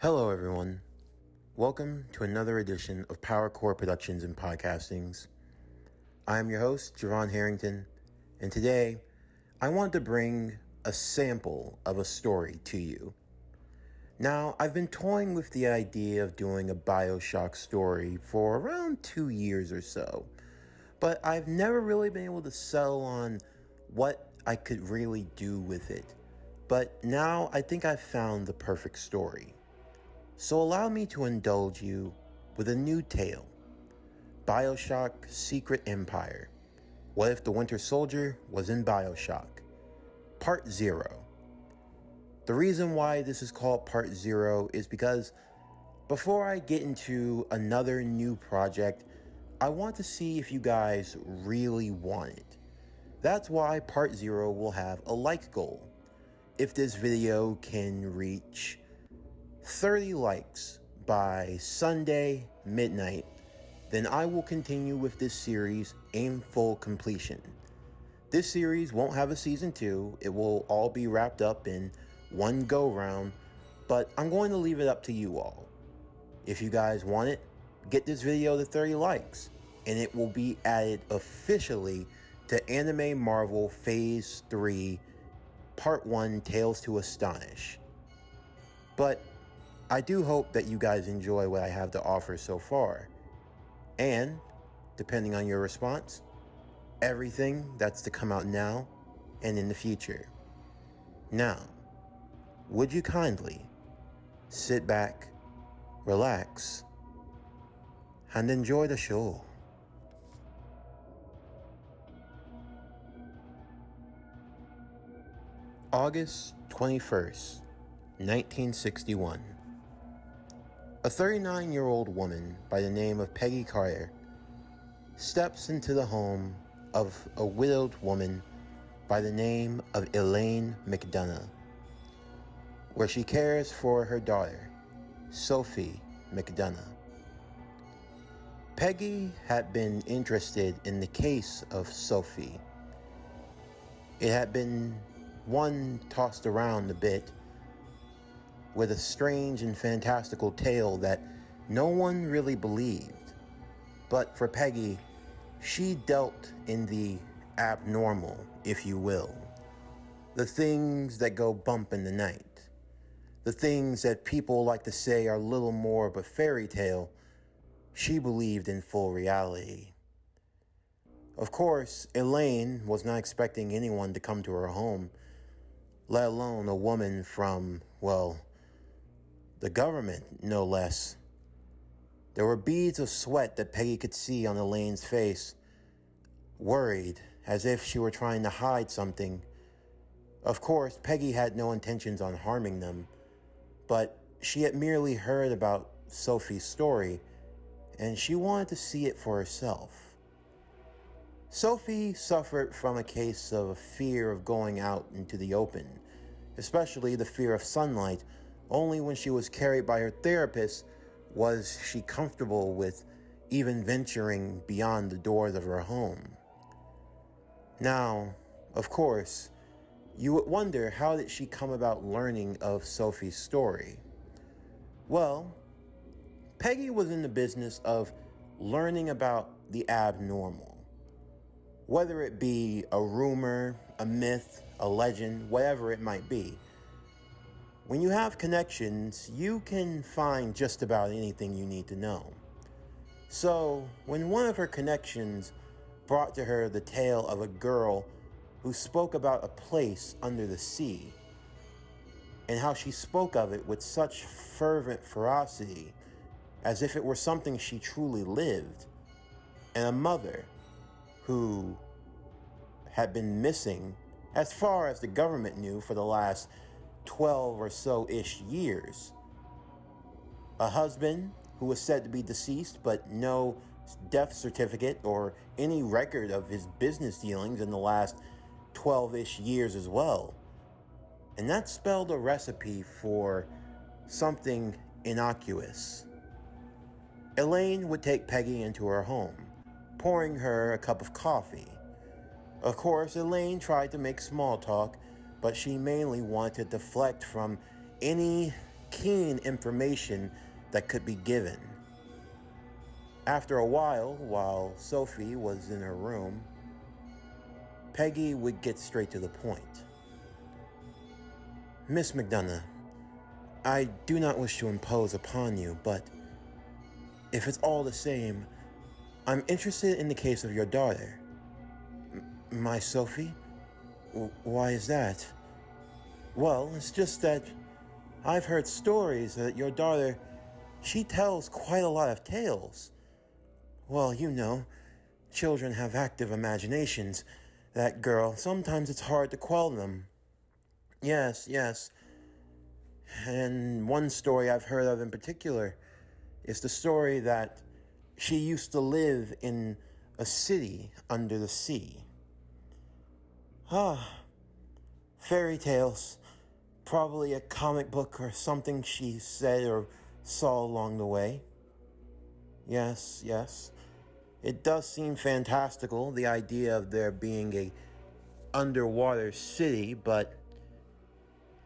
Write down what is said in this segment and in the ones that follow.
Hello, everyone. Welcome to another edition of Power Core Productions and Podcastings. I'm your host, Javon Harrington, and today I want to bring a sample of a story to you. Now, I've been toying with the idea of doing a BioShock story for around 2 years or so, but I've never really been able to settle on what I could really do with it. But now I think I've found the perfect story. So allow me to indulge you with a new tale. BioShock Secret Empire. What if the Winter Soldier was in BioShock? Part 0. The reason why this is called Part 0 is because before I get into another new project, I want to see if you guys really want it. That's why Part 0 will have a like goal. If this video can reach 30 likes by Sunday midnight, then I will continue with this series in full completion. This series won't have a season 2. It will all be wrapped up in one go round, but I'm going to leave it up to you all. If you guys want it, get this video to 30 likes, and it will be added officially to Anime Marvel Phase 3 Part 1 Tales to Astonish. But I do hope that you guys enjoy what I have to offer so far. And, depending on your response, everything that's to come out now and in the future. Now, would you kindly sit back, relax, and enjoy the show? August 21st, 1961. A 39-year-old woman by the name of Peggy Carter steps into the home of a widowed woman by the name of Elaine McDonough, where she cares for her daughter, Sophie McDonough. Peggy had been interested in the case of Sophie. It had been one tossed around a bit, with a strange and fantastical tale that no one really believed. But for Peggy, she dealt in the abnormal, if you will. The things that go bump in the night. The things that people like to say are little more of a fairy tale, she believed in full reality. Of course, Elaine was not expecting anyone to come to her home, let alone a woman from, well, the government, no less. There were beads of sweat that Peggy could see on Elaine's face, worried, as if she were trying to hide something. Of course, Peggy had no intentions on harming them, but she had merely heard about Sophie's story, and she wanted to see it for herself. Sophie suffered from a case of a fear of going out into the open, especially the fear of sunlight. Only when she was carried by her therapist was she comfortable with even venturing beyond the doors of her home. Now, of course, you would wonder, how did she come about learning of Sophie's story? Well, Peggy was in the business of learning about the abnormal. Whether it be a rumor, a myth, a legend, whatever it might be. When you have connections, you can find just about anything you need to know. So, when one of her connections brought to her the tale of a girl who spoke about a place under the sea, and how she spoke of it with such fervent ferocity, as if it were something she truly lived, and a mother who had been missing, as far as the government knew, for the last 12 or so-ish years. A husband who was said to be deceased, but no death certificate or any record of his business dealings in the last 12-ish years as well. And that spelled a recipe for something innocuous. Elaine would take Peggy into her home, pouring her a cup of coffee. Of course, Elaine tried to make small talk, but she mainly wanted to deflect from any keen information that could be given. After a while Sophie was in her room, Peggy would get straight to the point. Miss McDonough, I do not wish to impose upon you, but if it's all the same, I'm interested in the case of your daughter. My Sophie? Why is that? Well, it's just that I've heard stories that your daughter, she tells quite a lot of tales. Well, you know, children have active imaginations. That girl, sometimes it's hard to quell them. Yes. And one story I've heard of in particular is the story that she used to live in a city under the sea. Fairy tales. Probably a comic book or something she said or saw along the way. Yes. It does seem fantastical, the idea of there being a underwater city, but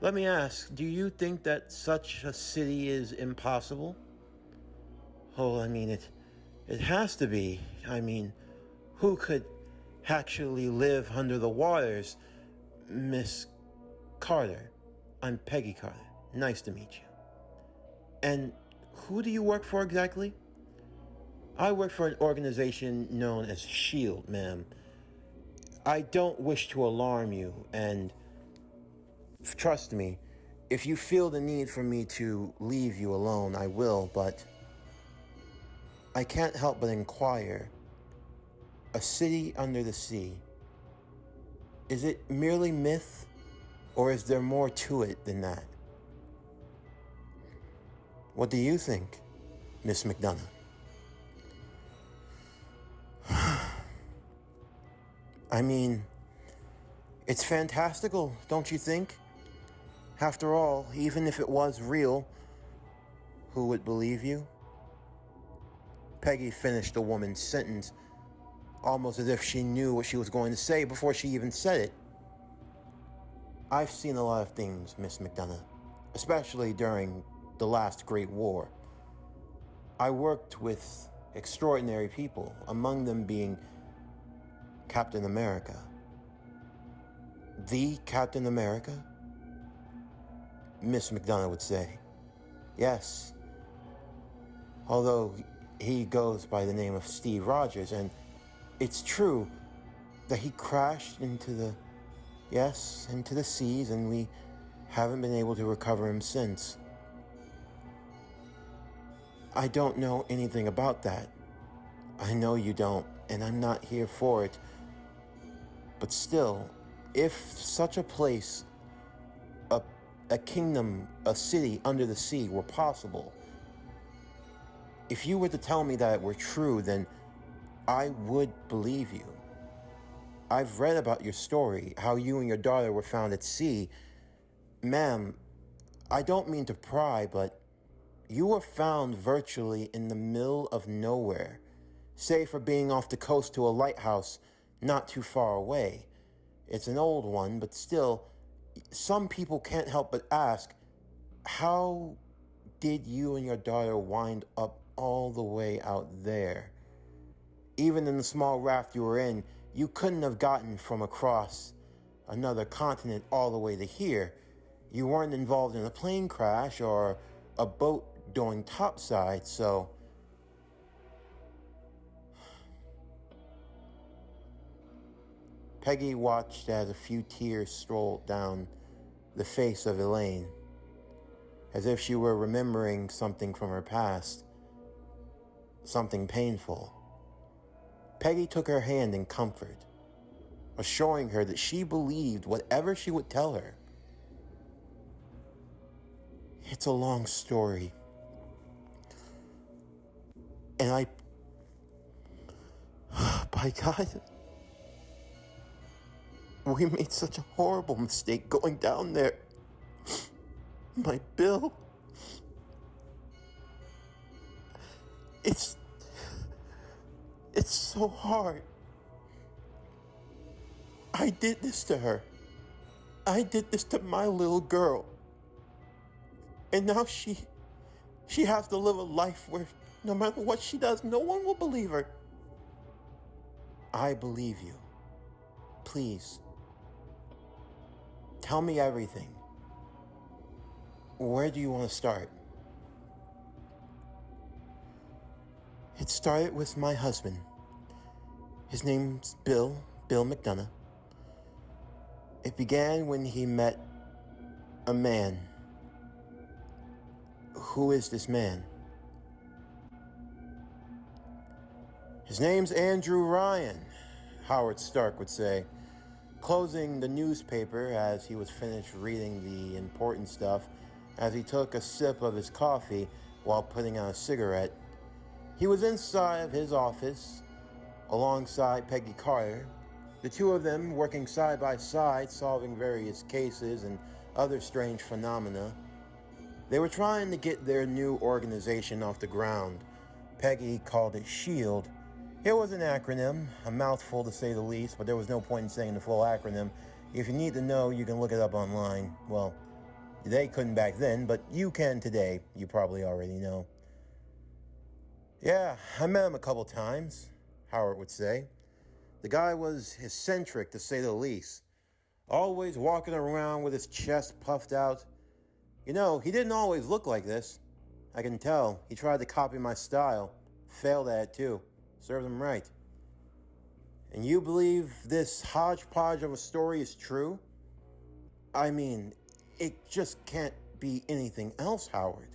let me ask, do you think that such a city is impossible? Oh, I mean, it has to be. I mean, who could actually live under the waters? Miss Carter. I'm Peggy Carter. Nice to meet you. And who do you work for exactly? I work for an organization known as SHIELD, ma'am. I don't wish to alarm you, and trust me, if you feel the need for me to leave you alone, I will, but I can't help but inquire. A city under the sea. Is it merely myth, or is there more to it than that? What do you think, Miss McDonough? I mean, it's fantastical, don't you think? After all, even if it was real, who would believe you? Peggy finished the woman's sentence almost as if she knew what she was going to say before she even said it. I've seen a lot of things, Miss McDonough, especially during the last Great War. I worked with extraordinary people, among them being Captain America. The Captain America? Miss McDonough would say. Yes. Although he goes by the name of Steve Rogers, and it's true that he crashed into the seas, and we haven't been able to recover him since. I don't know anything about that. I know you don't, and I'm not here for it. But still, if such a place, a kingdom, a city under the sea were possible, if you were to tell me that it were true, then I would believe you. I've read about your story, how you and your daughter were found at sea. Ma'am, I don't mean to pry, but you were found virtually in the middle of nowhere, save for being off the coast to a lighthouse not too far away. It's an old one, but still, some people can't help but ask, how did you and your daughter wind up all the way out there? Even in the small raft you were in, you couldn't have gotten from across another continent all the way to here. You weren't involved in a plane crash or a boat going topside, so Peggy watched as a few tears strolled down the face of Elaine, as if she were remembering something from her past, something painful. Peggy took her hand in comfort, assuring her that she believed whatever she would tell her. It's a long story, and by God, we made such a horrible mistake going down there. My Bill. It's so hard. I did this to her. I did this to my little girl. And now she has to live a life where no matter what she does, no one will believe her. I believe you. Please. Tell me everything. Where do you want to start? It started with my husband. His name's Bill McDonough. It began when he met a man. Who is this man? His name's Andrew Ryan, Howard Stark would say, closing the newspaper as he was finished reading the important stuff as he took a sip of his coffee while putting out a cigarette. He was inside of his office alongside Peggy Carter, the two of them working side by side, solving various cases and other strange phenomena. They were trying to get their new organization off the ground. Peggy called it SHIELD. It was an acronym, a mouthful to say the least, but there was no point in saying the full acronym. If you need to know, you can look it up online. Well, they couldn't back then, but you can today. You probably already know. Yeah, I met him a couple times, Howard would say. The guy was eccentric, to say the least. Always walking around with his chest puffed out. You know, he didn't always look like this. I can tell. He tried to copy my style. Failed at it, too. Served him right. And you believe this hodgepodge of a story is true? I mean, it just can't be anything else, Howard.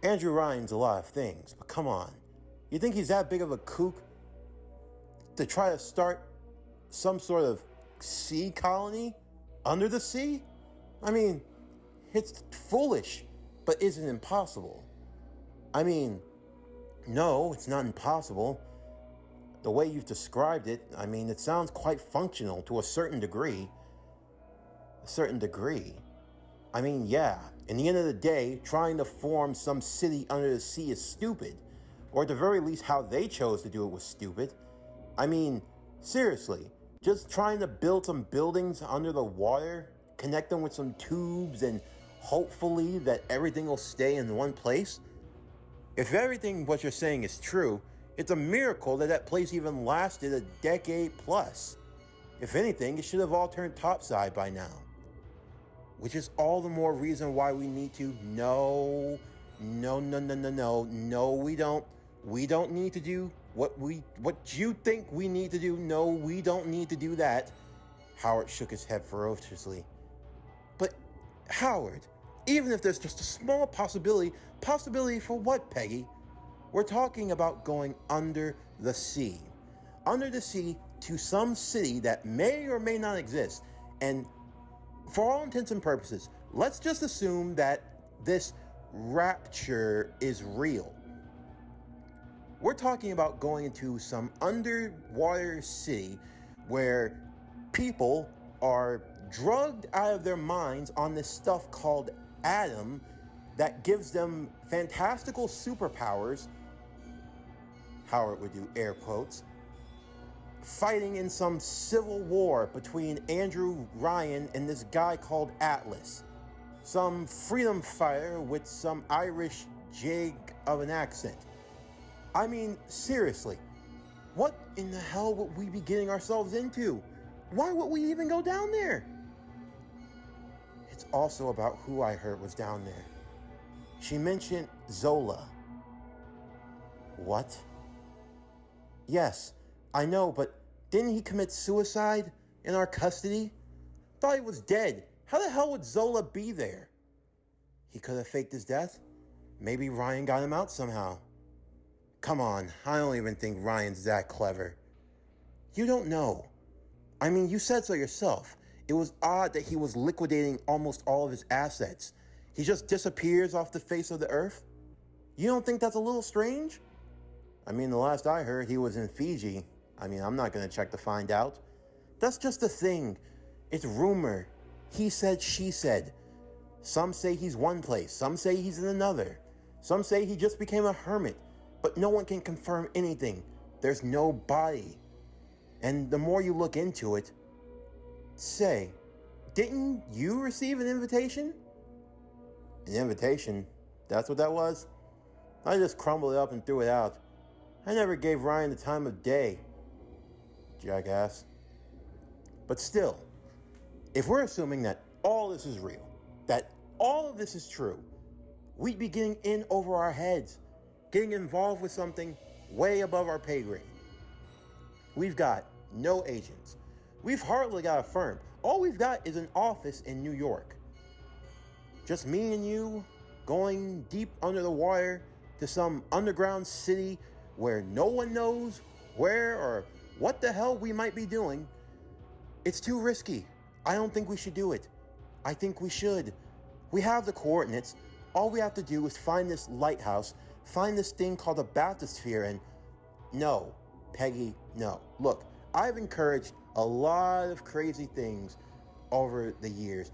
Andrew Ryan's a lot of things, but come on. You think he's that big of a kook to try to start some sort of sea colony under the sea? I mean, it's foolish, but isn't impossible. I mean, no, it's not impossible. The way you've described it, I mean, it sounds quite functional to a certain degree. A certain degree. I mean, yeah, in the end of the day, trying to form some city under the sea is stupid. Or at the very least, how they chose to do it was stupid. I mean, seriously, just trying to build some buildings under the water, connect them with some tubes, and hopefully that everything will stay in one place? If everything what you're saying is true, it's a miracle that that place even lasted a decade plus. If anything, it should have all turned topside by now. Which is all the more reason why we need to no, we don't. We don't need to do what you think we need to do. No, we don't need to do that. Howard shook his head ferociously. But Howard, even if there's just a small possibility for what, Peggy? We're talking about going under the sea. Under the sea to some city that may or may not exist. And for all intents and purposes, let's just assume that this rapture is real. We're talking about going into some underwater city where people are drugged out of their minds on this stuff called Adam that gives them fantastical superpowers. Howard would do air quotes. Fighting in some civil war between Andrew Ryan and this guy called Atlas. Some freedom fighter with some Irish jig of an accent. I mean, seriously, what in the hell would we be getting ourselves into? Why would we even go down there? It's also about who I heard was down there. She mentioned Zola. What? Yes, I know, but didn't he commit suicide in our custody? Thought he was dead. How the hell would Zola be there? He could have faked his death. Maybe Ryan got him out somehow. Come on, I don't even think Ryan's that clever. You don't know. I mean, you said so yourself. It was odd that he was liquidating almost all of his assets. He just disappears off the face of the earth? You don't think that's a little strange? I mean, the last I heard, he was in Fiji. I mean, I'm not going to check to find out. That's just the thing. It's rumor. He said, she said. Some say he's one place. Some say he's in another. Some say he just became a hermit. But no one can confirm anything. There's no body. And the more you look into it, say, didn't you receive an invitation? An invitation? That's what that was? I just crumbled it up and threw it out. I never gave Ryan the time of day. Jackass. But still, if we're assuming that all this is real, that all of this is true, we'd be getting in over our heads, getting involved with something way above our pay grade. We've got no agents. We've hardly got a firm. All we've got is an office in New York. Just me and you going deep under the wire to some underground city where no one knows where or what the hell we might be doing. It's too risky. I don't think we should do it. I think we should. We have the coordinates. All we have to do is find this lighthouse, find this thing called the bathysphere, and no, Peggy, no. Look, I've encouraged a lot of crazy things over the years.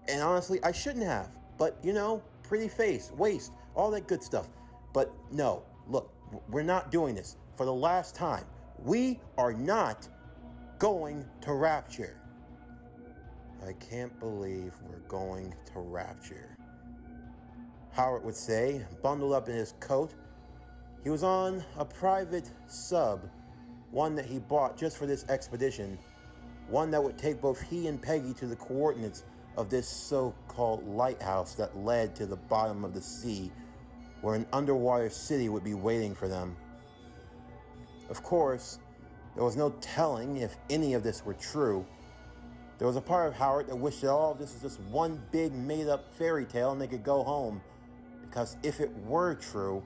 And honestly, I shouldn't have. But, pretty face, waist, all that good stuff. But no, look, we're not doing this for the last time. We are not going to Rapture. I can't believe we're going to Rapture. Howard would say, bundled up in his coat. He was on a private sub, one that he bought just for this expedition, one that would take both he and Peggy to the coordinates of this so-called lighthouse that led to the bottom of the sea, where an underwater city would be waiting for them. Of course, there was no telling if any of this were true. There was a part of Howard that wished that all of this was just one big made-up fairy tale and they could go home. Because if it were true,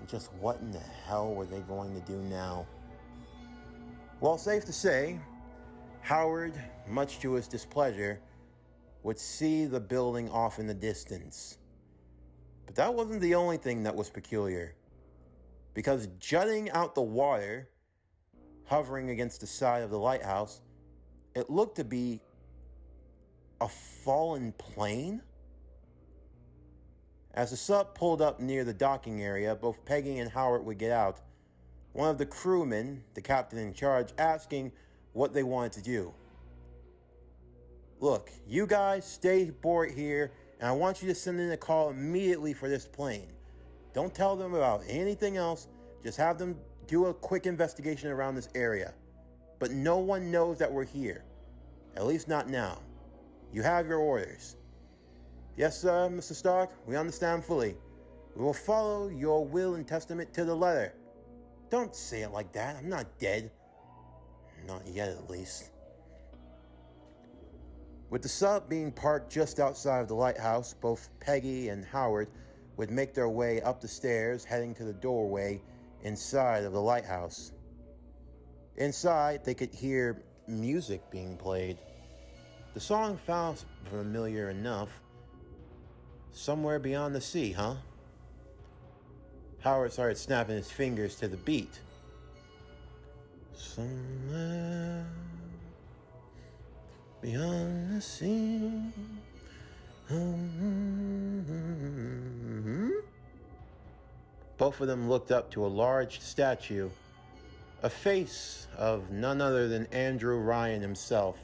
just what in the hell were they going to do now? Well, safe to say, Howard, much to his displeasure, would see the building off in the distance. But that wasn't the only thing that was peculiar. Because jutting out the water, hovering against the side of the lighthouse, it looked to be a fallen plane. As the sub pulled up near the docking area, both Peggy and Howard would get out. One of the crewmen, the captain in charge, asking what they wanted to do. Look, you guys stay aboard here, and I want you to send in a call immediately for this plane. Don't tell them about anything else. Just have them do a quick investigation around this area. But no one knows that we're here. At least not now. You have your orders. Yes, sir, Mr. Stark, we understand fully. We will follow your will and testament to the letter. Don't say it like that. I'm not dead. Not yet, at least. With the sub being parked just outside of the lighthouse, both Peggy and Howard would make their way up the stairs, heading to the doorway inside of the lighthouse. Inside, they could hear music being played. The song felt familiar enough. Somewhere beyond the sea, huh? Howard started snapping his fingers to the beat. Somewhere beyond the sea. Both of them looked up to a large statue, a face of none other than Andrew Ryan himself.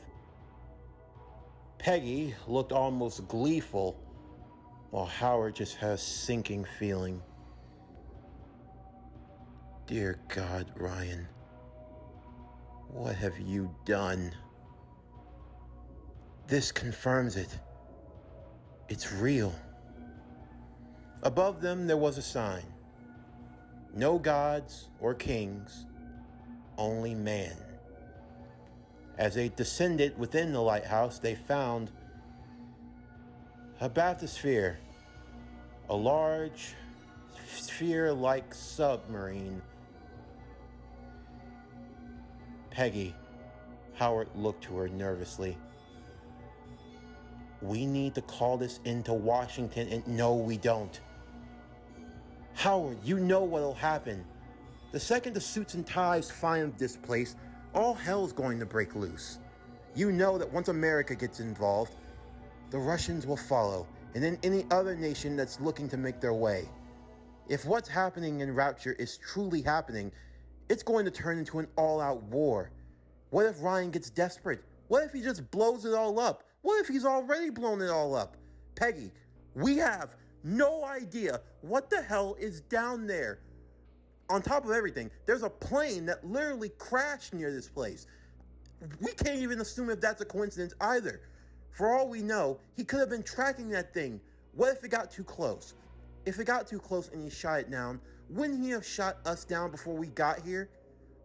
Peggy looked almost gleeful, while Howard just had a sinking feeling. Dear God, Ryan, what have you done? This confirms it. It's real. Above them there was a sign. No gods or kings, only man. As they descended within the lighthouse, they found a bathysphere, a large sphere-like submarine. Peggy, Howard looked to her nervously. We need to call this into Washington, and no, we don't. Howard, you know what'll happen. The second the suits and ties find this place, all hell's going to break loose. You know that once America gets involved, the Russians will follow, and then any other nation that's looking to make their way. If what's happening in Rapture is truly happening, it's going to turn into an all-out war. What if Ryan gets desperate? What if he just blows it all up? What if he's already blown it all up? Peggy, We have no idea what the hell is down there. On top of everything, there's a plane that literally crashed near this place. We can't even assume if that's a coincidence either. For all we know, he could have been tracking that thing. What if it got too close? If it got too close and he shot it down, wouldn't he have shot us down before we got here?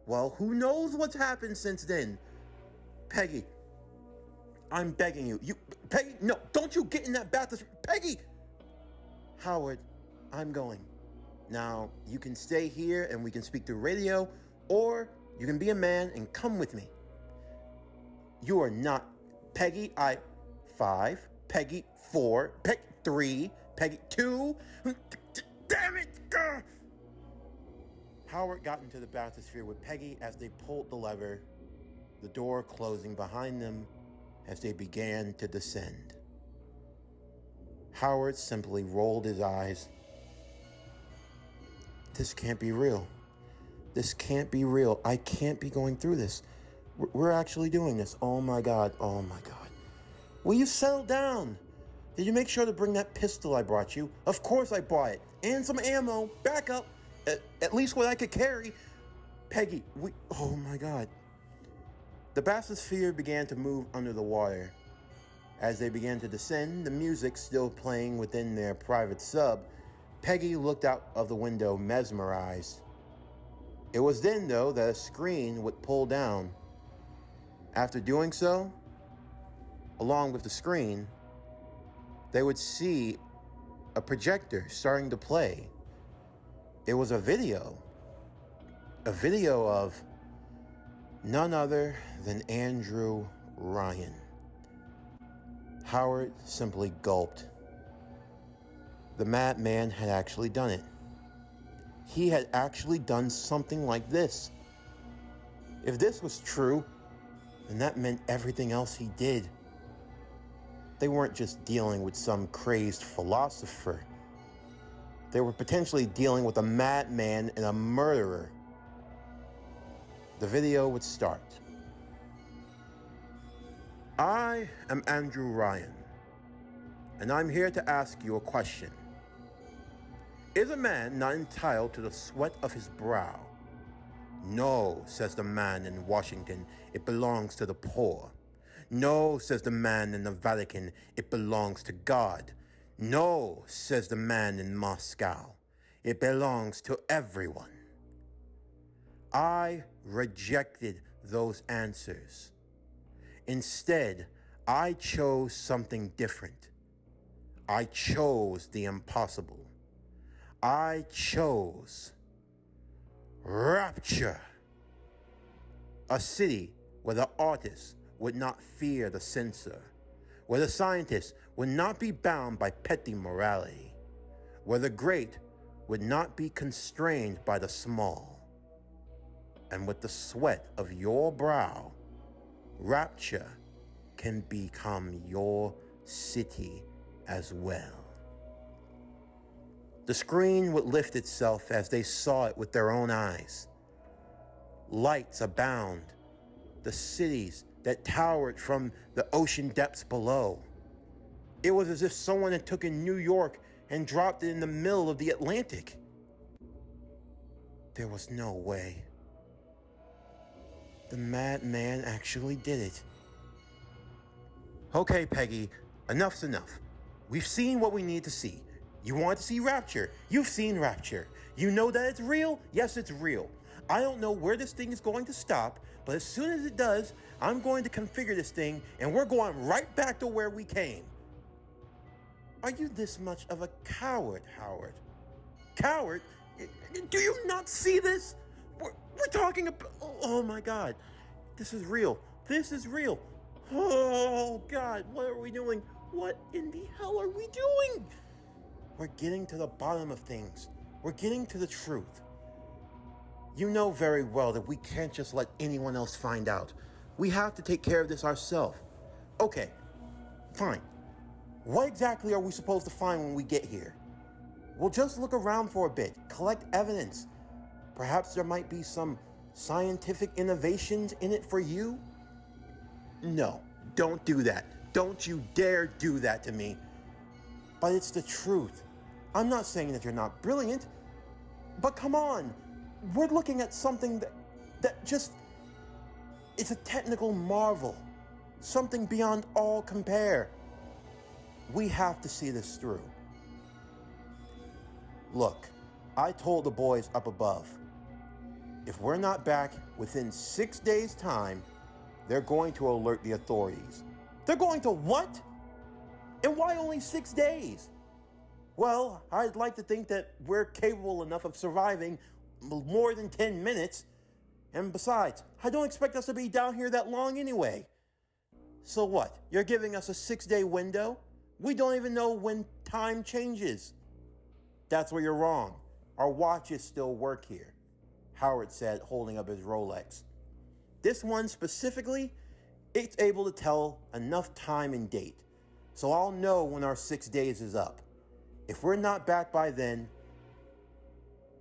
Well, who knows what's happened since then? Peggy, I'm begging you. Peggy, no, don't you get in that bathroom. Peggy! Howard, I'm going. Now, you can stay here and we can speak through radio, or you can be a man and come with me. You are not Peggy, 5, Peggy 4, Peggy 3, Peggy 2. Damn it! Howard got into the bathysphere with Peggy as they pulled the lever, the door closing behind them as they began to descend. Howard simply rolled his eyes. This can't be real. This can't be real. I can't be going through this. We're actually doing this. Oh my God. Oh my God. Will you settle down? Did you make sure to bring that pistol I brought you? Of course I bought it. And some ammo. Back up. At least what I could carry. Peggy, oh my God. The bathysphere began to move under the water. As they began to descend, the music still playing within their private sub, Peggy looked out of the window mesmerized. It was then, though, that a screen would pull down. After doing so, along with the screen, they would see a projector starting to play. It was a video of none other than Andrew Ryan. Howard simply gulped. The madman had actually done it. He had actually done something like this. If this was true, then that meant everything else he did. They weren't just dealing with some crazed philosopher. They were potentially dealing with a madman and a murderer. The video would start. I am Andrew Ryan, and I'm here to ask you a question. Is a man not entitled to the sweat of his brow? No, says the man in Washington, it belongs to the poor. No, says the man in the Vatican, it belongs to God. No, says the man in Moscow, it belongs to everyone. I rejected those answers. Instead, I chose something different. I chose the impossible. I chose Rapture. A city where the artist would not fear the censor, where the scientist would not be bound by petty morality, where the great would not be constrained by the small. And with the sweat of your brow, Rapture can become your city as well. The screen would lift itself as they saw it with their own eyes. Lights abound, the cities that towered from the ocean depths below. It was as if someone had taken New York and dropped it in the middle of the Atlantic. There was no way. The madman actually did it. Okay, Peggy, enough's enough. We've seen what we need to see. You want to see Rapture? You've seen Rapture. You know that it's real? Yes, it's real. I don't know where this thing is going to stop, but as soon as it does, I'm going to configure this thing and we're going right back to where we came. Are you this much of a coward, Howard? Coward? Do you not see this? We're talking about... Oh my God. This is real. This is real. Oh God, what are we doing? What in the hell are we doing? We're getting to the bottom of things. We're getting to the truth. You know very well that we can't just let anyone else find out. We have to take care of this ourselves. Okay, fine. What exactly are we supposed to find when we get here? We'll just look around for a bit, collect evidence. Perhaps there might be some scientific innovations in it for you? No, don't do that. Don't you dare do that to me. but it's the truth. I'm not saying that you're not brilliant, but come on. We're looking at something that just, it's a technical marvel. Something beyond all compare. We have to see this through. Look, I told the boys up above, if we're not back within 6 days' time, they're going to alert the authorities. They're going to what? And why only 6 days? Well, I'd like to think that we're capable enough of surviving more than 10 minutes. And besides, I don't expect us to be down here that long anyway. So what? You're giving us a 6-day window? We don't even know when time changes. That's where you're wrong. Our watches still work here, Howard said, holding up his Rolex. This one specifically, it's able to tell enough time and date. So I'll know when our 6 days is up. If we're not back by then,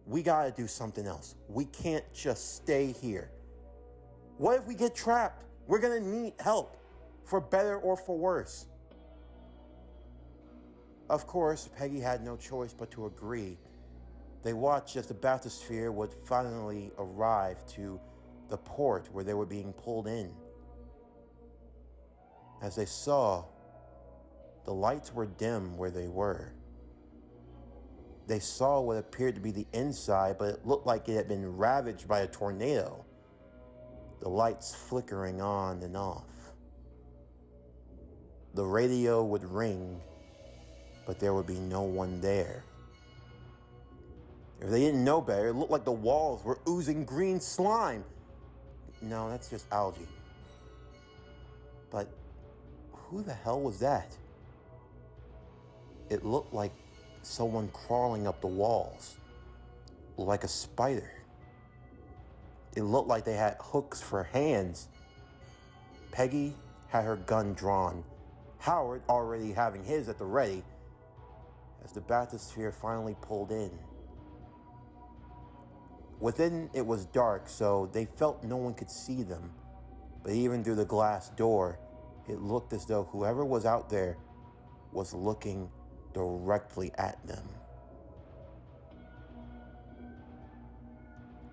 we gotta do something else. We can't just stay here. What if we get trapped? We're gonna need help, for better or for worse. Of course, Peggy had no choice but to agree. They watched as the bathysphere would finally arrive to the port where they were being pulled in. As they saw, the lights were dim where they were. They saw what appeared to be the inside, but it looked like it had been ravaged by a tornado. The lights flickering on and off. The radio would ring, but there would be no one there. If they didn't know better, it looked like the walls were oozing green slime. No, that's just algae. But who the hell was that? It looked like someone crawling up the walls, like a spider. It looked like they had hooks for hands. Peggy had her gun drawn, Howard already having his at the ready, as the bathysphere finally pulled in. Within, it was dark, so they felt no one could see them. But even through the glass door, it looked as though whoever was out there was looking directly at them.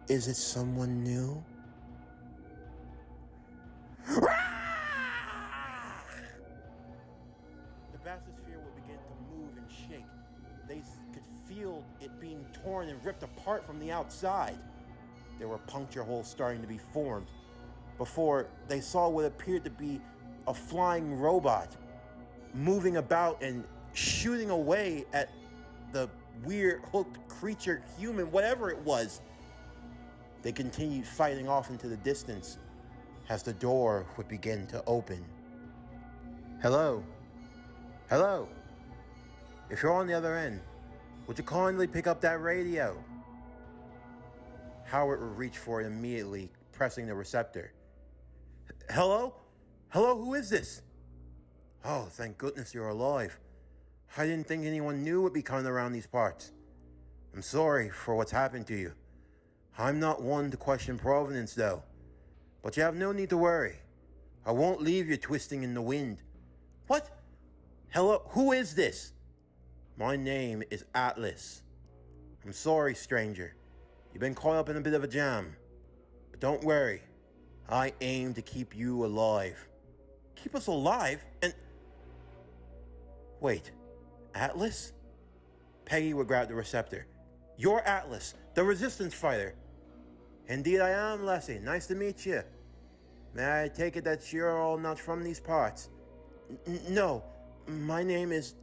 Is it someone new? The bathysphere would begin to move and shake. They could feel it being torn and ripped apart from the outside. There were puncture holes starting to be formed before they saw what appeared to be a flying robot moving about and shooting away at the weird hooked creature, human, whatever it was. They continued fighting off into the distance as the door would begin to open. Hello? Hello? If you're on the other end, would you kindly pick up that radio? Howard would reach for it immediately, pressing the receptor. Hello? Hello, who is this? Oh, thank goodness you're alive. I didn't think anyone new would be coming around these parts. I'm sorry for what's happened to you. I'm not one to question provenance, though. But you have no need to worry. I won't leave you twisting in the wind. What? Hello, who is this? My name is Atlas. I'm sorry, stranger. You've been caught up in a bit of a jam. But don't worry. I aim to keep you alive. Keep us alive? And... Wait. Atlas? Peggy would grab the receptor. You're Atlas, the resistance fighter. Indeed I am, Leslie. Nice to meet you. May I take it that you're all not from these parts? No. My name is...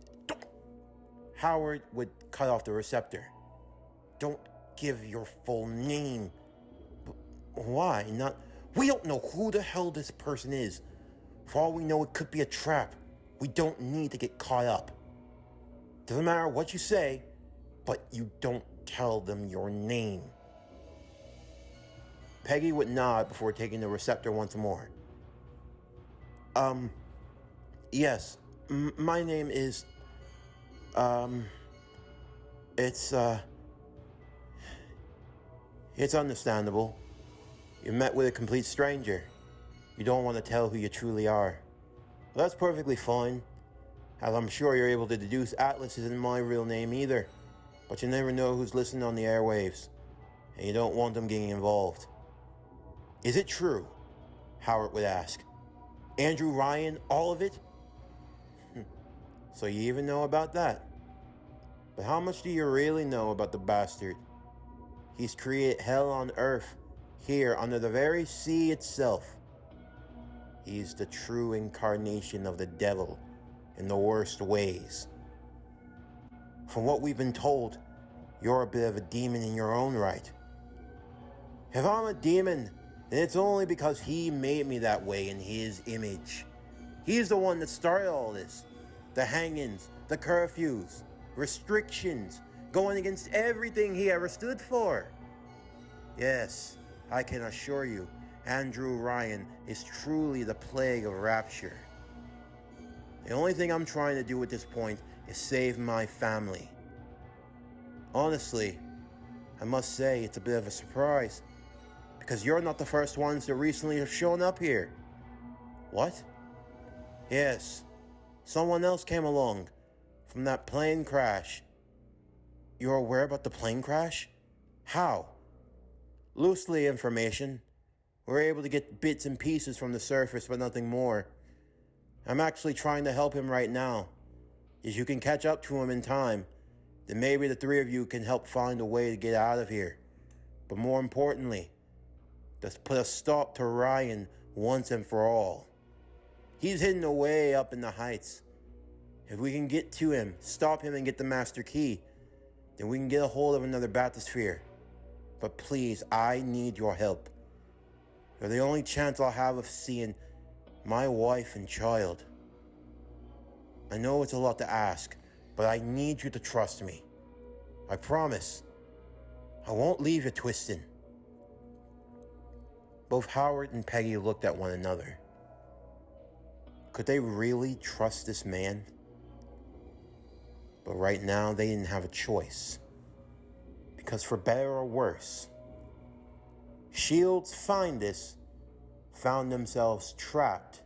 Howard would cut off the receptor. Don't give your full name. Why not? We don't know who the hell this person is. For all we know, it could be a trap. We don't need to get caught up. Doesn't matter what you say, but you don't tell them your name. Peggy would nod before taking the receptor once more. Yes, my name is, it's understandable. You met with a complete stranger. You don't want to tell who you truly are. Well, that's perfectly fine. As I'm sure you're able to deduce, Atlas isn't my real name either. But you never know who's listening on the airwaves, and you don't want them getting involved. Is it true? Howard would ask. Andrew Ryan, all of it? So you even know about that? But how much do you really know about the bastard? He's created hell on earth, here under the very sea itself. He's the true incarnation of the devil in the worst ways. From what we've been told, you're a bit of a demon in your own right. If I'm a demon, then it's only because he made me that way in his image. He's the one that started all this. The hangings, the curfews, restrictions, going against everything he ever stood for. Yes, I can assure you, Andrew Ryan is truly the plague of rapture. The only thing I'm trying to do at this point is save my family. Honestly, I must say it's a bit of a surprise, because you're not the first ones that recently have shown up here. What? Yes, someone else came along from that plane crash. You're aware about the plane crash? How? Loosely information. We're able to get bits and pieces from the surface, but nothing more. I'm actually trying to help him right now. If you can catch up to him in time, then maybe the three of you can help find a way to get out of here. But more importantly, just put a stop to Ryan once and for all. He's hidden away up in the heights. If we can get to him, stop him and get the master key, then we can get a hold of another bathysphere. But please, I need your help. You're the only chance I'll have of seeing my wife and child. I know it's a lot to ask, but I need you to trust me. I promise. I won't leave you twisting. Both Howard and Peggy looked at one another. Could they really trust this man? But right now, they didn't have a choice. Because for better or worse, S.H.I.E.L.D.'s finest found themselves trapped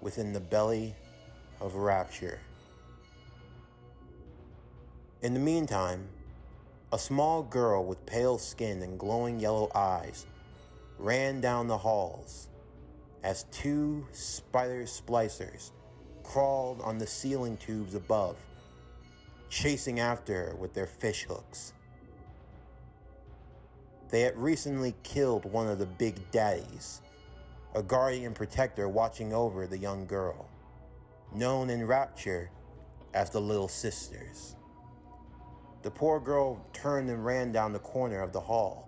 within the belly of Rapture. In the meantime, a small girl with pale skin and glowing yellow eyes ran down the halls as two spider splicers crawled on the ceiling tubes above, chasing after her with their fish hooks. They had recently killed one of the big daddies, a guardian protector watching over the young girl, known in Rapture as the Little Sisters. The poor girl turned and ran down the corner of the hall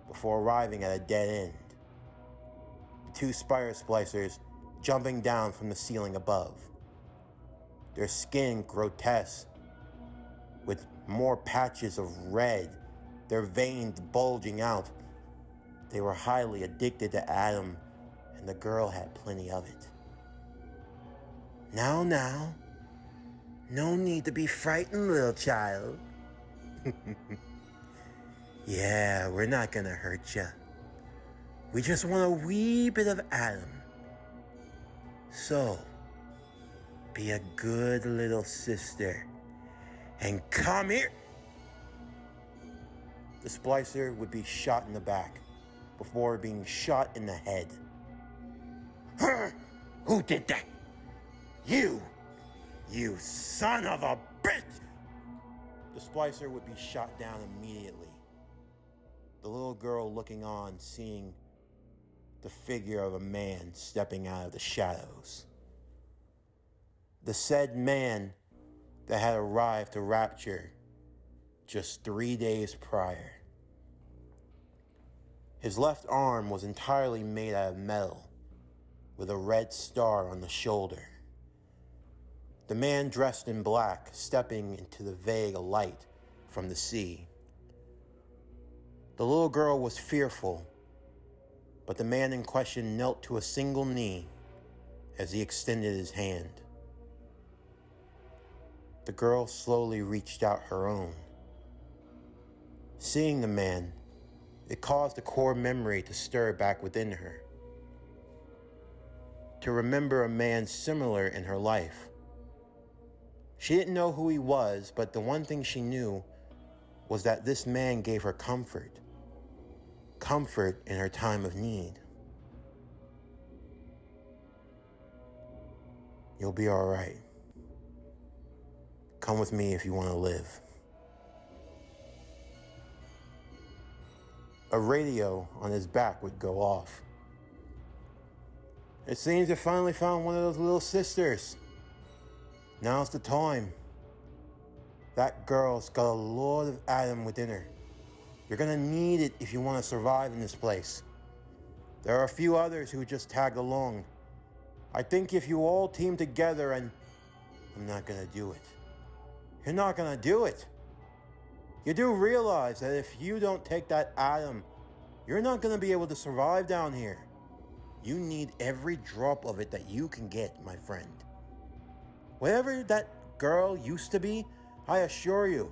before arriving at a dead end. The two spider splicers jumping down from the ceiling above, their skin grotesque with more patches of red, their veins bulging out. They were highly addicted to Adam, and the girl had plenty of it. Now, no need to be frightened, little child. Yeah, we're not gonna hurt you. We just want a wee bit of Adam. So, be a good little sister and come here. The splicer would be shot in the back before being shot in the head. Who did that? You son of a bitch! The splicer would be shot down immediately. The little girl looking on, seeing the figure of a man stepping out of the shadows. The said man that had arrived to Rapture just 3 days prior. His left arm was entirely made out of metal, with a red star on the shoulder. The man dressed in black, stepping into the vague light from the sea. The little girl was fearful, but the man in question knelt to a single knee as he extended his hand. The girl slowly reached out her own. Seeing the man, it caused a core memory to stir back within her. To remember a man similar in her life, She didn't know who he was, but the one thing she knew was that this man gave her comfort. Comfort in her time of need. You'll be all right. Come with me if you want to live. A radio on his back would go off. It seems you finally found one of those little sisters. Now's the time. That girl's got a lot of Adam within her. You're gonna need it if you want to survive in this place. There are a few others who just tagged along. I think if you all team together and... I'm not gonna do it. You're not gonna do it. You do realize that if you don't take that Adam, you're not gonna be able to survive down here. You need every drop of it that you can get, my friend. Whatever that girl used to be, I assure you,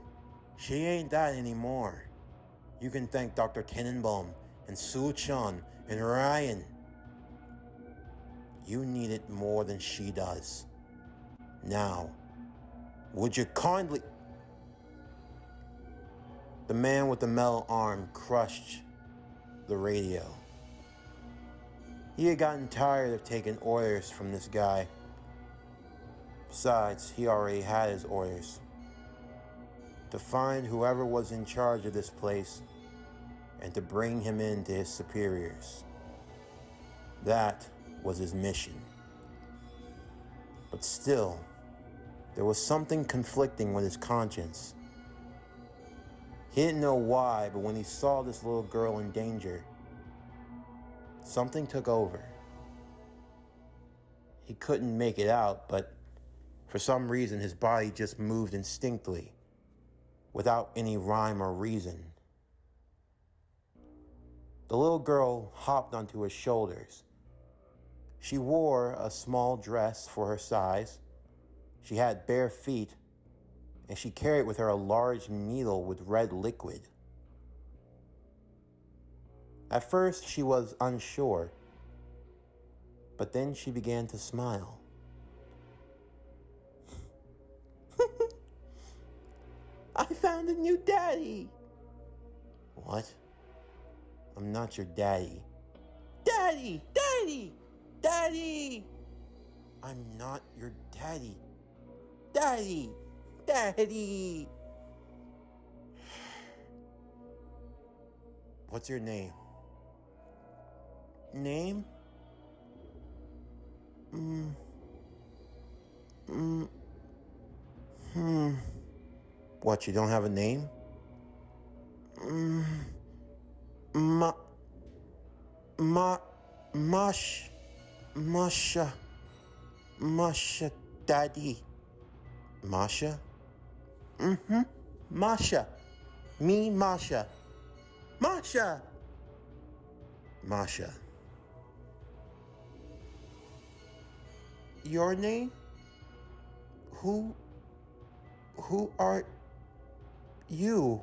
she ain't that anymore. You can thank Dr. Tenenbaum and Sue Chan and Ryan. You need it more than she does. Now, would you kindly... The man with the metal arm crushed the radio. He had gotten tired of taking orders from this guy. Besides, he already had his orders. To find whoever was in charge of this place and to bring him in to his superiors. That was his mission. But still, there was something conflicting with his conscience. He didn't know why, but when he saw this little girl in danger, something took over. He couldn't make it out, but for some reason his body just moved instinctively, without any rhyme or reason. The little girl hopped onto his shoulders. She wore a small dress for her size. She had bare feet, and she carried with her a large needle with red liquid. At first, she was unsure, but then she began to smile. I found a new daddy. What? I'm not your daddy. Daddy! Daddy! Daddy! I'm not your daddy. Daddy! Daddy! What's your name? Name? What, you don't have a name? Masha, Daddy. Masha? Masha. Me, Masha. Masha! Masha. Your name? Who are you,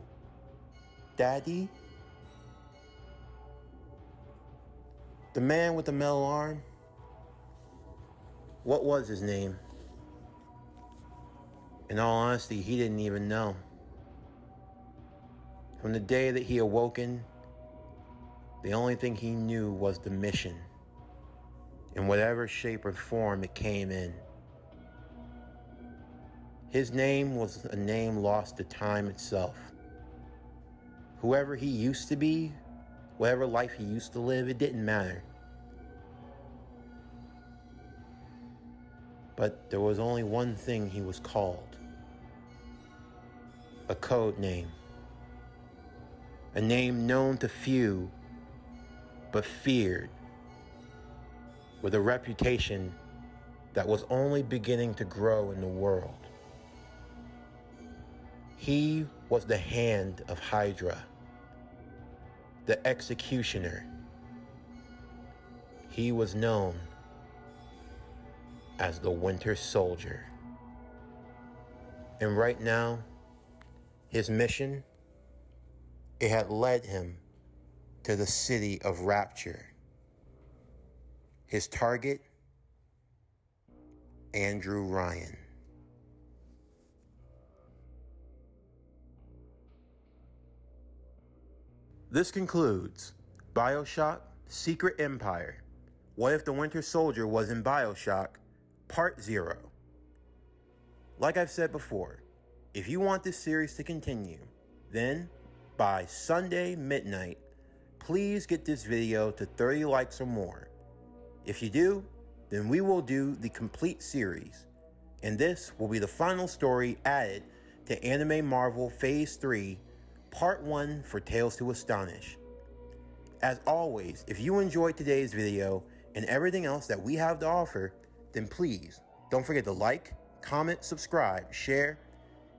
Daddy? The man with the metal arm? What was his name? In all honesty, he didn't even know. From the day that he awoken, the only thing he knew was the mission, in whatever shape or form it came in. His name was a name lost to time itself. Whoever he used to be, whatever life he used to live, it didn't matter. But there was only one thing he was called. A code name. A name known to few, but feared, with a reputation that was only beginning to grow in the world. He was the hand of Hydra, the executioner. He was known as the Winter Soldier. And right now, his mission, it had led him to the city of Rapture. His target, Andrew Ryan. This concludes BioShock Secret Empire. What if the Winter Soldier was in BioShock Part 0? Like I've said before, if you want this series to continue, then by Sunday midnight, please get this video to 30 likes or more. If you do, then we will do the complete series, and this will be the final story added to Anime Marvel Phase 3, Part 1 for Tales to Astonish. As always, if you enjoyed today's video and everything else that we have to offer, then please don't forget to like, comment, subscribe, share,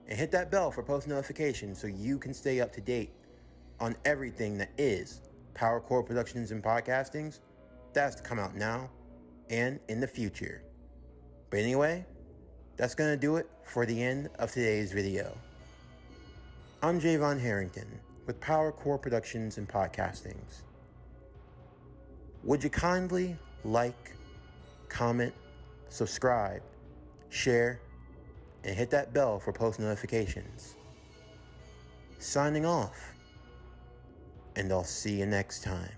and hit that bell for post notifications so you can stay up to date on everything that is Power Core Productions and Podcastings that's to come out now and in the future. But anyway, that's going to do it for the end of today's video. I'm Javon Harrington with Power Core Productions and Podcastings. Would you kindly like, comment, subscribe, share, and hit that bell for post notifications? Signing off, and I'll see you next time.